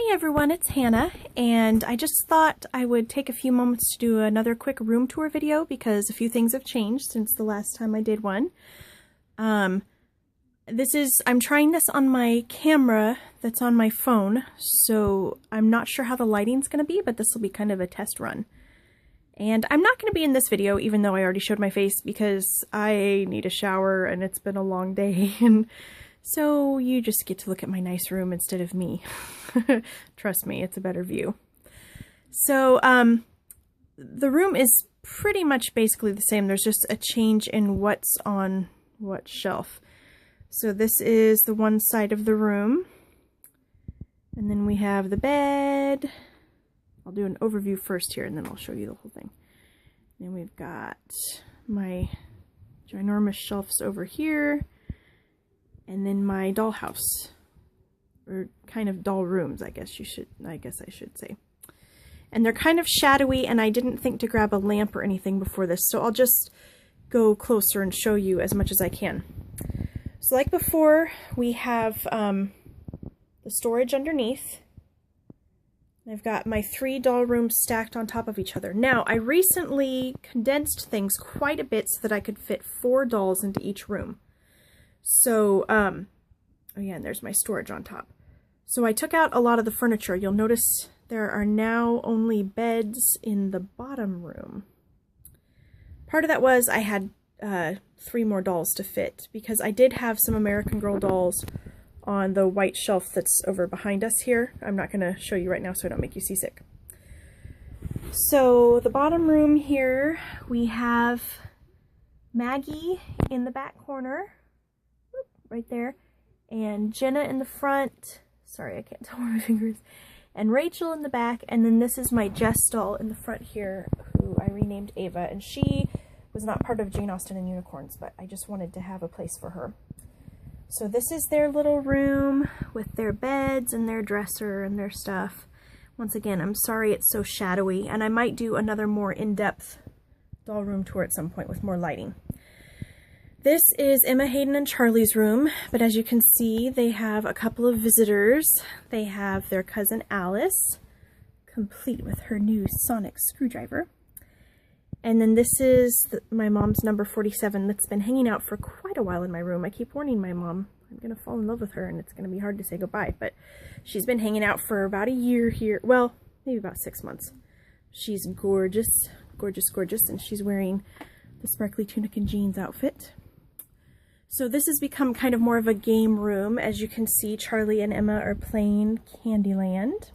Hey everyone, it's Hannah, and I just thought I would take a few moments to do another quick room tour video because a few things have changed since the last time I did one. I'm trying this on my camera that's on my phone, so I'm not sure how the lighting's going to be, but this will be kind of a test run. And I'm not going to be in this video, even though I already showed my face, because I need a shower and it's been a long day, and so you just get to look at my nice room instead of me. Trust me, it's a better view. So, the room is pretty much basically the same. There's just a change in what's on what shelf. So this is the one side of the room. And then we have the bed. I'll do an overview first here and then I'll show you the whole thing. Then we've got my ginormous shelves over here. And then my dollhouse, or kind of doll rooms, I guess I should say. And they're kind of shadowy, and I didn't think to grab a lamp or anything before this, so I'll just go closer and show you as much as I can. So like before, we have the storage underneath. I've got my 3 doll rooms stacked on top of each other. Now, I recently condensed things quite a bit so that I could fit 4 dolls into each room. So, oh yeah, and there's my storage on top. So I took out a lot of the furniture. You'll notice there are now only beds in the bottom room. Part of that was I had 3 more dolls to fit, because I did have some American Girl dolls on the white shelf that's over behind us here. I'm not going to show you right now so I don't make you seasick. So the bottom room here, we have Maggie in the back corner. Right there, and Jenna in the front, sorry I can't tell where my finger is, and Rachel in the back, and then this is my Jess doll in the front here, who I renamed Ava, and she was not part of Jane Austen and Unicorns, but I just wanted to have a place for her. So this is their little room with their beds and their dresser and their stuff. Once again, I'm sorry it's so shadowy, and I might do another more in-depth doll room tour at some point with more lighting. This is Emma, Hayden, and Charlie's room, but as you can see, they have a couple of visitors. They have their cousin Alice, complete with her new sonic screwdriver. And then this is my mom's number 47 that's been hanging out for quite a while in my room. I keep warning my mom I'm going to fall in love with her and it's going to be hard to say goodbye, but she's been hanging out for about a year here. Well, maybe about 6 months. She's gorgeous, gorgeous, gorgeous, and she's wearing the sparkly tunic and jeans outfit. So this has become kind of more of a game room. As you can see, Charlie and Emma are playing Candyland.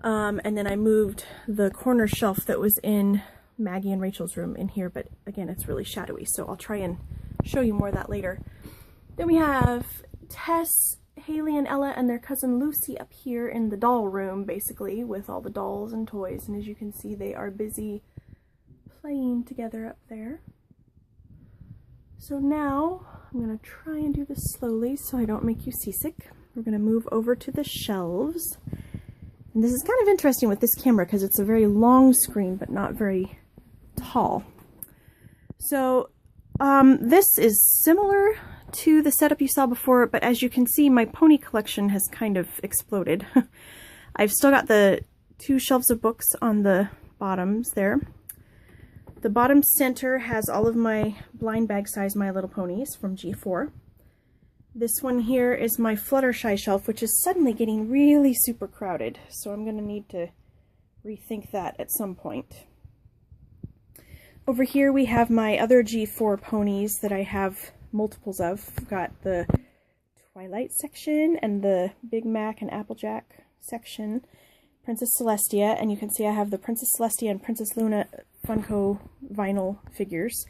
And then I moved the corner shelf that was in Maggie and Rachel's room in here, but again, it's really shadowy, so I'll try and show you more of that later. Then we have Tess, Haley, and Ella and their cousin Lucy up here in the doll room, basically, with all the dolls and toys. And as you can see, they are busy playing together up there. So now, I'm going to try and do this slowly so I don't make you seasick. We're going to move over to the shelves. And this is kind of interesting with this camera because it's a very long screen but not very tall. So this is similar to the setup you saw before, but as you can see, my pony collection has kind of exploded. I've still got the 2 shelves of books on the bottoms there. The bottom center has all of my blind bag size My Little Ponies from G4. This one here is my Fluttershy shelf, which is suddenly getting really super crowded, so I'm going to need to rethink that at some point. Over here we have my other G4 ponies that I have multiples of. I've got the Twilight section and the Big Mac and Applejack section. Princess Celestia, and you can see I have the Princess Celestia and Princess Luna Funko vinyl figures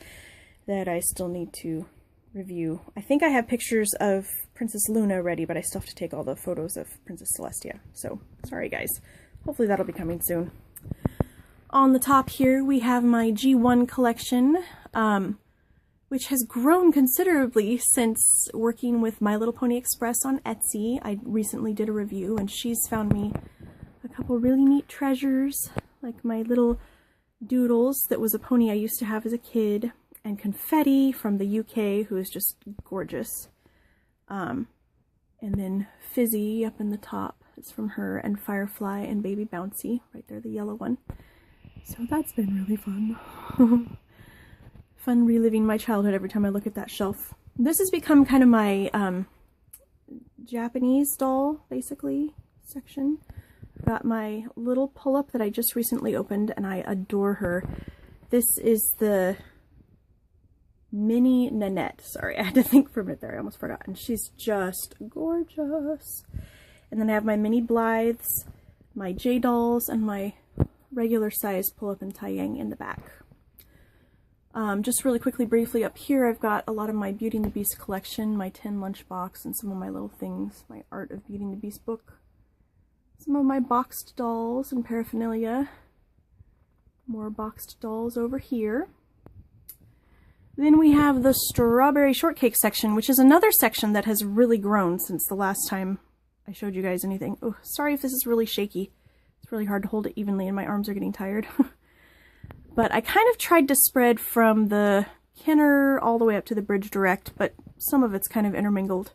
that I still need to review. I think I have pictures of Princess Luna ready, but I still have to take all the photos of Princess Celestia. So, sorry guys. Hopefully that'll be coming soon. On the top here we have my G1 collection, which has grown considerably since working with My Little Pony Express on Etsy. I recently did a review and she's found me a couple really neat treasures, like my little Doodles that was a pony I used to have as a kid, and Confetti from the UK, who is just gorgeous. And then Fizzy up in the top is from her, and Firefly and Baby Bouncy, right there, the yellow one. So that's been really fun. Fun reliving my childhood every time I look at that shelf. This has become kind of my Japanese doll, basically, section. I've got my little pull-up that I just recently opened, and I adore her. This is the Mini Nanette. Sorry, I had to think for a minute there. I almost forgot. And she's just gorgeous. And then I have my mini Blythes, my J dolls, and my regular size pull-up and Taiyang in the back. Just really quickly, briefly, up here I've got a lot of my Beauty and the Beast collection, my tin lunchbox, and some of my little things, my Art of Beauty and the Beast book. Some of my boxed dolls and paraphernalia. More boxed dolls over here. Then we have the strawberry shortcake section, which is another section that has really grown since the last time I showed you guys anything. Oh, sorry if this is really shaky. It's really hard to hold it evenly and my arms are getting tired. But I kind of tried to spread from the Kenner all the way up to the Bridge Direct, but some of it's kind of intermingled.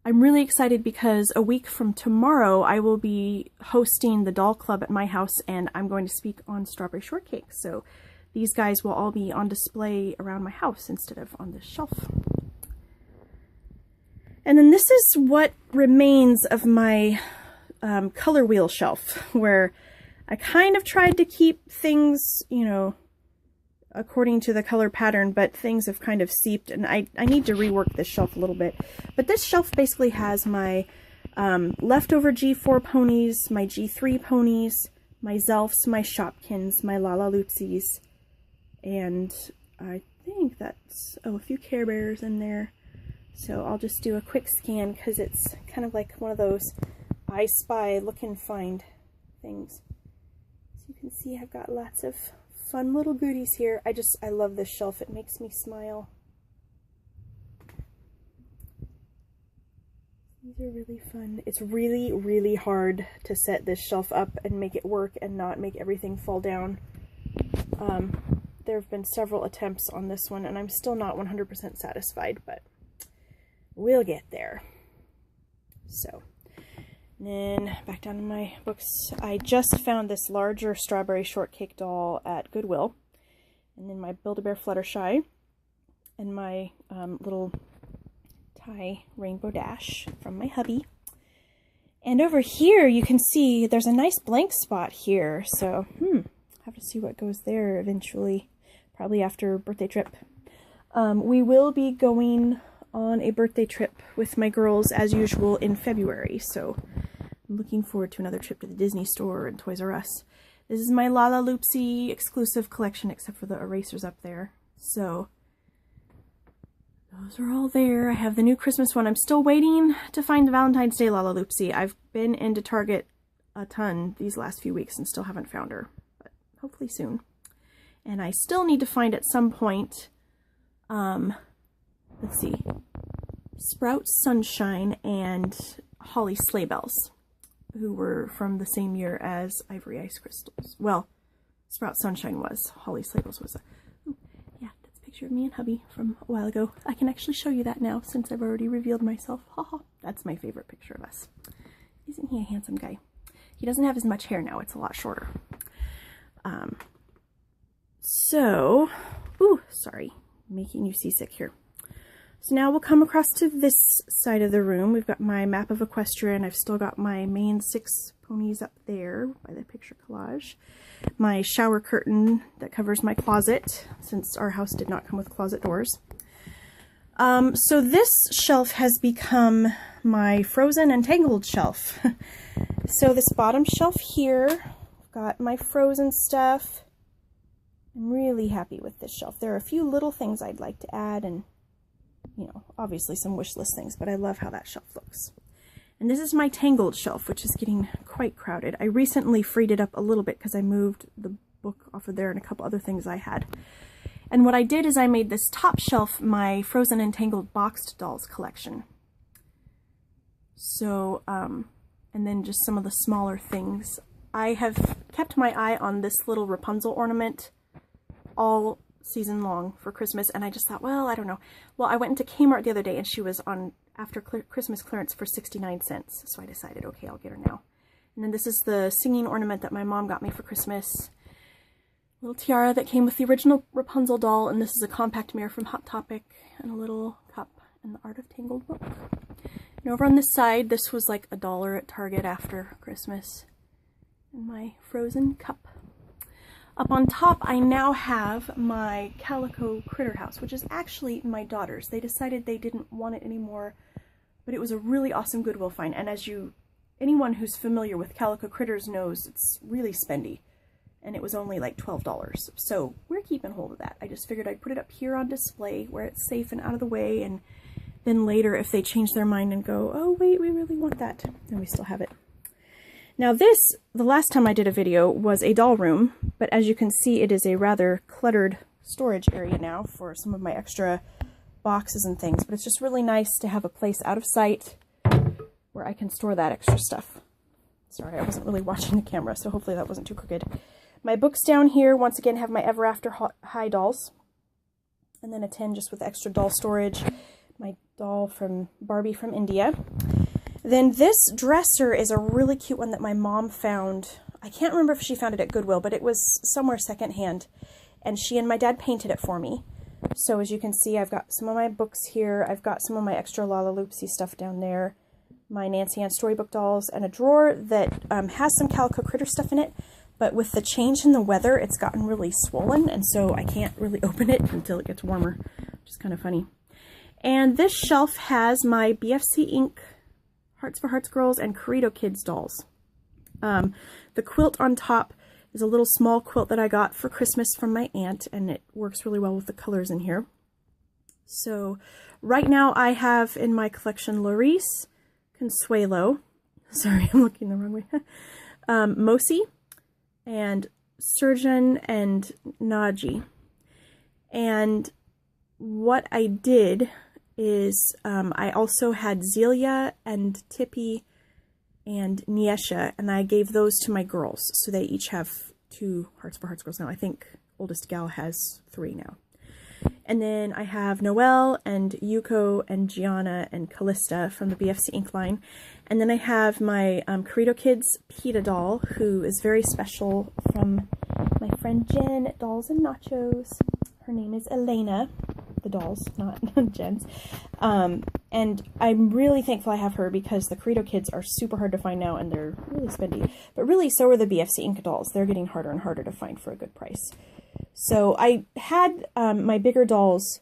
I'm really excited because a week from tomorrow I will be hosting the doll club at my house, and I'm going to speak on strawberry shortcake. So these guys will all be on display around my house instead of on this shelf. And then this is what remains of my color wheel shelf, where I kind of tried to keep things, you know, according to the color pattern, but things have kind of seeped, and I need to rework this shelf a little bit. But this shelf basically has my leftover G4 ponies, my G3 ponies, my Zelfs, my Shopkins, my Lalaloopsies, and I think that's, oh, a few Care Bears in there. So I'll just do a quick scan because it's kind of like one of those I Spy look and find things. So you can see I've got lots of fun little goodies here. I love this shelf. It makes me smile. These are really fun. It's really, really hard to set this shelf up and make it work and not make everything fall down. There have been several attempts on this one, and I'm still not 100% satisfied, but we'll get there. So, and then back down to my books. I just found this larger strawberry shortcake doll at Goodwill. And then my Build-A-Bear Fluttershy. And my little Thai Rainbow Dash from my hubby. And over here you can see there's a nice blank spot here. So, have to see what goes there eventually. Probably after birthday trip. We will be going on a birthday trip with my girls as usual in February, so I'm looking forward to another trip to the Disney store and Toys R Us. This is my Lalaloopsy exclusive collection, except for the erasers up there. So those are all there. I have the new Christmas one. I'm still waiting to find the Valentine's Day Lalaloopsy. I've been into Target a ton these last few weeks and still haven't found her, but hopefully soon. And I still need to find at some point, let's see, Sprout Sunshine and Holly Sleigh Bells, who were from the same year as Ivory Ice Crystals. Well, Sprout Sunshine was. Holly Sleigh Bells was. Yeah, that's a picture of me and hubby from a while ago. I can actually show you that now since I've already revealed myself. Haha, that's my favorite picture of us. Isn't he a handsome guy? He doesn't have as much hair now. It's a lot shorter. So, ooh, sorry, making you seasick here. So now we'll come across to this side of the room. We've got my map of Equestria, and I've still got my main 6 ponies up there by the picture collage. My shower curtain that covers my closet, since our house did not come with closet doors. So this shelf has become my Frozen and Tangled shelf. So this bottom shelf here, I've got my Frozen stuff. I'm really happy with this shelf. There are a few little things I'd like to add, and you know, obviously some wish list things, but I love how that shelf looks. And this is my Tangled shelf, which is getting quite crowded. I recently freed it up a little bit because I moved the book off of there and a couple other things I had. And what I did is I made this top shelf my Frozen and Tangled boxed dolls collection. So, and then just some of the smaller things. I have kept my eye on this little Rapunzel ornament all season long for Christmas, and I just thought, well, I don't know. Well, I went into Kmart the other day and she was on after Christmas clearance for 69 cents. So I decided, okay, I'll get her now. And then this is the singing ornament that my mom got me for Christmas. Little tiara that came with the original Rapunzel doll, and this is a compact mirror from Hot Topic, and a little cup and the Art of Tangled book. And over on this side, this was like $1 at Target after Christmas. And my frozen cup. Up on top, I now have my Calico Critter House, which is actually my daughter's. They decided they didn't want it anymore, but it was a really awesome Goodwill find. And as anyone who's familiar with Calico Critters knows, it's really spendy. And it was only like $12. So we're keeping hold of that. I just figured I'd put it up here on display where it's safe and out of the way, and then later if they change their mind and go, oh wait, we really want that, then we still have it. Now this, the last time I did a video, was a doll room, but as you can see it is a rather cluttered storage area now for some of my extra boxes and things, but it's just really nice to have a place out of sight where I can store that extra stuff. Sorry, I wasn't really watching the camera, so hopefully that wasn't too crooked. My books down here, once again, have my Ever After High dolls. And then a tin just with extra doll storage. My doll from Barbie from India. Then this dresser is a really cute one that my mom found. I can't remember if she found it at Goodwill, but it was somewhere secondhand. And she and my dad painted it for me. So as you can see, I've got some of my books here. I've got some of my extra Lala Loopsy stuff down there. My Nancy Ann storybook dolls, and a drawer that has some Calico Critter stuff in it, but with the change in the weather, it's gotten really swollen, and so I can't really open it until it gets warmer, which is kind of funny. And this shelf has my BFC Ink Hearts for Hearts Girls and Corito Kids dolls. The quilt on top is a little small quilt that I got for Christmas from my aunt, and it works really well with the colors in here. So right now I have in my collection Larice, Consuelo, sorry, I'm looking the wrong way, Mosi, and Surgeon and Naji. And what I did is I also had Zelia and Tippy and Niesha, and I gave those to my girls. So they each have 2 Hearts for Hearts Girls now. I think oldest gal has 3 now. And then I have Noelle and Yuko and Gianna and Callista from the BFC Ink line. And then I have my Corito Kids PETA doll, who is very special, from my friend Jen at Dolls and Nachos. Her name is Elena. The dolls, not Jen's. And I'm really thankful I have her, because the Corito Kids are super hard to find now, and they're really spendy. But really, so are the BFC Ink dolls. They're getting harder and harder to find for a good price. So I had my bigger dolls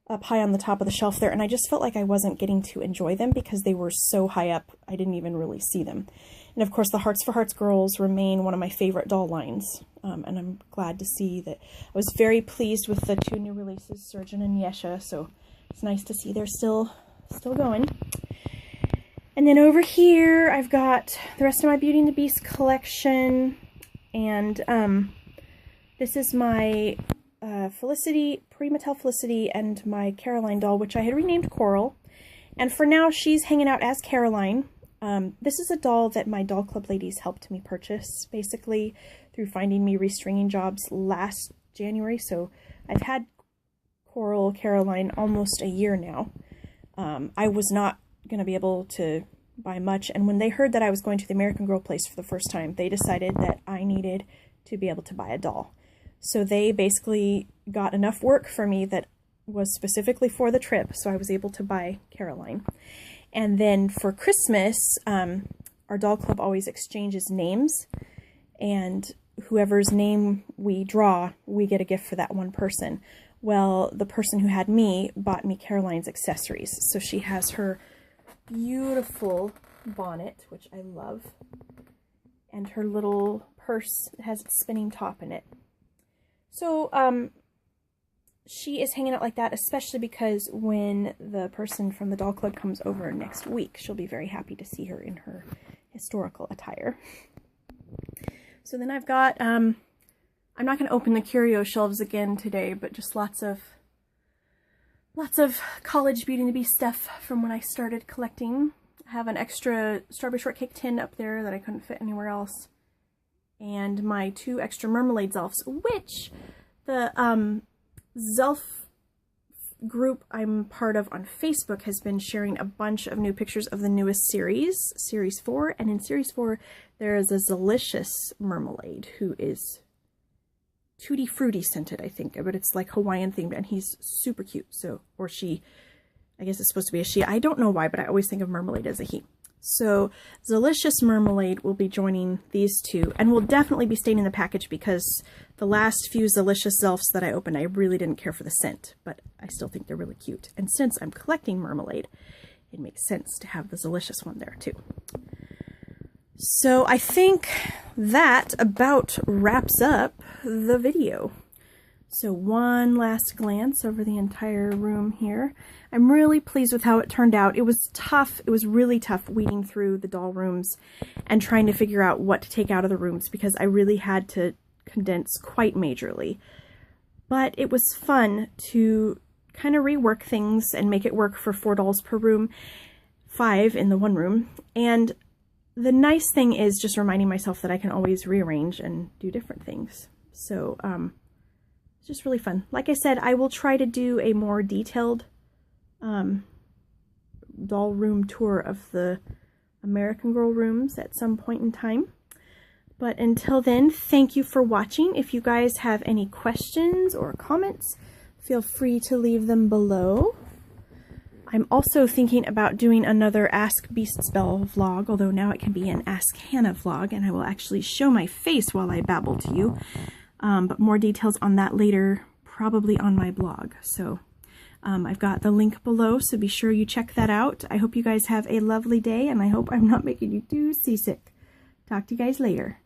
up high on the top of the shelf there, and I just felt like I wasn't getting to enjoy them because they were so high up, I didn't even really see them. And of course, the Hearts for Hearts Girls remain one of my favorite doll lines, and I'm glad to see that. I was very pleased with the 2 new releases, Surgeon and Yesha, so it's nice to see they're still going. And then over here, I've got the rest of my Beauty and the Beast collection, and this is my Felicity, pre-Mattel Felicity, and my Caroline doll, which I had renamed Coral. And for now, she's hanging out as Caroline. This is a doll that my doll club ladies helped me purchase, basically, through finding me restringing jobs last January. So I've had Coral Caroline almost a year now. I was not going to be able to buy much, and when they heard that I was going to the American Girl place for the first time, they decided that I needed to be able to buy a doll. So they basically got enough work for me that was specifically for the trip, so I was able to buy Caroline. And then for Christmas, our doll club always exchanges names, and whoever's name we draw, we get a gift for that one person. Well, the person who had me bought me Caroline's accessories. So she has her beautiful bonnet, which I love, and her little purse that has its spinning top in it. So, she is hanging out like that, especially because when the person from the doll club comes over next week, she'll be very happy to see her in her historical attire. So then I've got, I'm not going to open the curio shelves again today, but just lots of college Beauty and the Beast stuff from when I started collecting. I have an extra Strawberry Shortcake tin up there that I couldn't fit anywhere else. And my 2 extra Mermaid Zelfs, which the Zelf group I'm part of on Facebook has been sharing a bunch of new pictures of the newest series, Series 4, and in Series 4 there is a Delicious Mermaid who is tutti frutti scented, I think, but it's like Hawaiian themed, and he's super cute. So, or she, I guess it's supposed to be a she. I don't know why, but I always think of Mermaid as a he. So Delicious Mermaid will be joining these two, and will definitely be staying in the package because the last few Delicious Zelfs that I opened, I really didn't care for the scent, but I still think they're really cute. And since I'm collecting Mermaid, it makes sense to have the Delicious one there too. So I think that about wraps up the video. So one last glance over the entire room here. I'm really pleased with how it turned out. It was tough. It was really tough weeding through the doll rooms and trying to figure out what to take out of the rooms because I really had to condense quite majorly. But it was fun to kind of rework things and make it work for 4 dolls per room, 5 in the one room. And the nice thing is just reminding myself that I can always rearrange and do different things. So, it's just really fun. Like I said, I will try to do a more detailed doll room tour of the American Girl rooms at some point in time. But until then, thank you for watching. If you guys have any questions or comments, feel free to leave them below. I'm also thinking about doing another Ask Beastsbelle vlog, although now it can be an Ask Hannah vlog, and I will actually show my face while I babble to you. But more details on that later, probably on my blog. So I've got the link below, so be sure you check that out. I hope you guys have a lovely day, and I hope I'm not making you too seasick. Talk to you guys later.